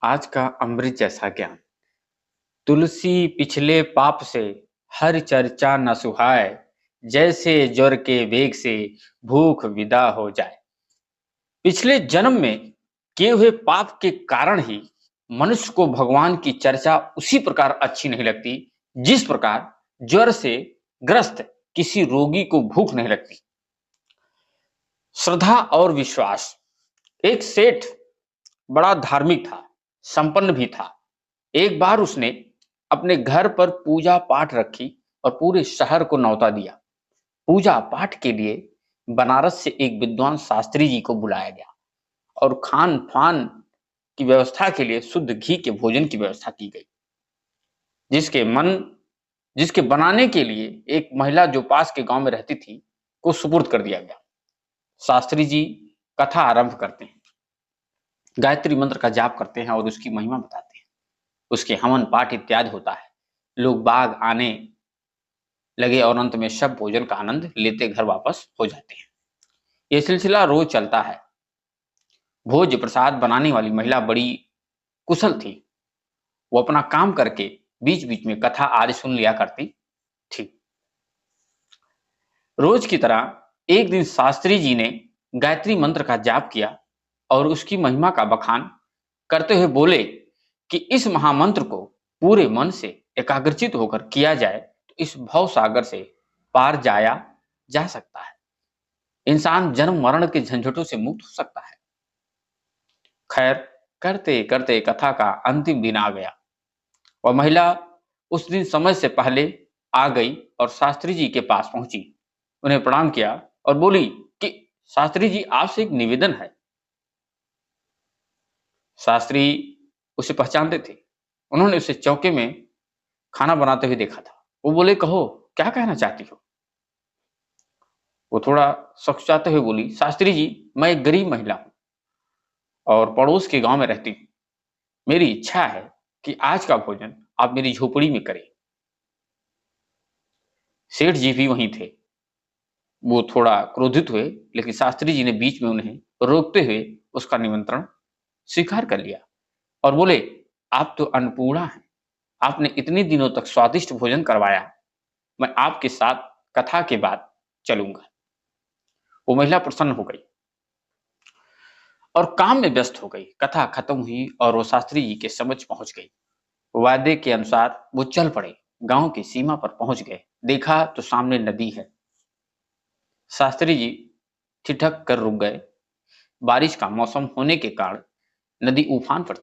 आज का अमृत जैसा ज्ञान। तुलसी पिछले पाप से हर चर्चा न सुहाए, जैसे ज्वर के वेग से भूख विदा हो जाए। पिछले जन्म में किए हुए पाप के कारण ही मनुष्य को भगवान की चर्चा उसी प्रकार अच्छी नहीं लगती, जिस प्रकार ज्वर से ग्रस्त किसी रोगी को भूख नहीं लगती। श्रद्धा और विश्वास। एक सेठ बड़ा धार्मिक था, संपन्न भी था। एक बार उसने अपने घर पर पूजा पाठ रखी और पूरे शहर को न्योता दिया। पूजा पाठ के लिए बनारस से एक विद्वान शास्त्री जी को बुलाया गया और खान पान की व्यवस्था के लिए शुद्ध घी के भोजन की व्यवस्था की गई, जिसके मन जिसके बनाने के लिए एक महिला जो पास के गांव में रहती थी को सुपुर्द कर दिया गया। शास्त्री जी कथा आरंभ करते हैं, गायत्री मंत्र का जाप करते हैं और उसकी महिमा बताते हैं। उसके हवन पाठ इत्यादि होता है। लोग बाग आने लगे और अंत में सब भोजन का आनंद लेते घर वापस हो जाते हैं। यह सिलसिला रोज चलता है। भोज प्रसाद बनाने वाली महिला बड़ी कुशल थी। वो अपना काम करके बीच बीच में कथा आदि सुन लिया करती थी। रोज की तरह एक दिन शास्त्री जी ने गायत्री मंत्र का जाप किया और उसकी महिमा का बखान करते हुए बोले कि इस महामंत्र को पूरे मन से एकाग्रचित होकर किया जाए तो इस भव सागर से पार जाया जा सकता है। इंसान जन्म मरण के झंझटों से मुक्त हो सकता है। खैर, करते करते कथा का अंतिम दिन आ गया। वह महिला उस दिन समय से पहले आ गई और शास्त्री जी के पास पहुंची, उन्हें प्रणाम किया और बोली कि शास्त्री जी, आपसे एक निवेदन है। शास्त्री उसे पहचानते थे। उन्होंने उसे चौके में खाना बनाते हुए देखा था। वो बोले, कहो क्या कहना चाहती हो। वो थोड़ा सकुचाते हुए बोली, शास्त्री जी, मैं एक गरीब महिला हूं और पड़ोस के गांव में रहती हूँ। मेरी इच्छा है कि आज का भोजन आप मेरी झोपड़ी में करें। सेठ जी भी वहीं थे। वो थोड़ा क्रोधित हुए, लेकिन शास्त्री जी ने बीच में उन्हें रोकते हुए उसका निमंत्रण स्वीकार कर लिया और बोले, आप तो अन्नपूर्णा हैं। आपने इतने दिनों तक स्वादिष्ट भोजन करवाया। मैं आपके साथ कथा के बाद चलूंगा। वो महिला प्रसन्न हो गई और काम में व्यस्त हो गई। कथा खत्म हुई और वो शास्त्री जी के समक्ष पहुंच गई। वादे के अनुसार वो चल पड़े। गांव की सीमा पर पहुंच गए। देखा तो सामने नदी है। शास्त्री जी ठिठक कर रुक गए। बारिश का मौसम होने के कारण नदी उफान पर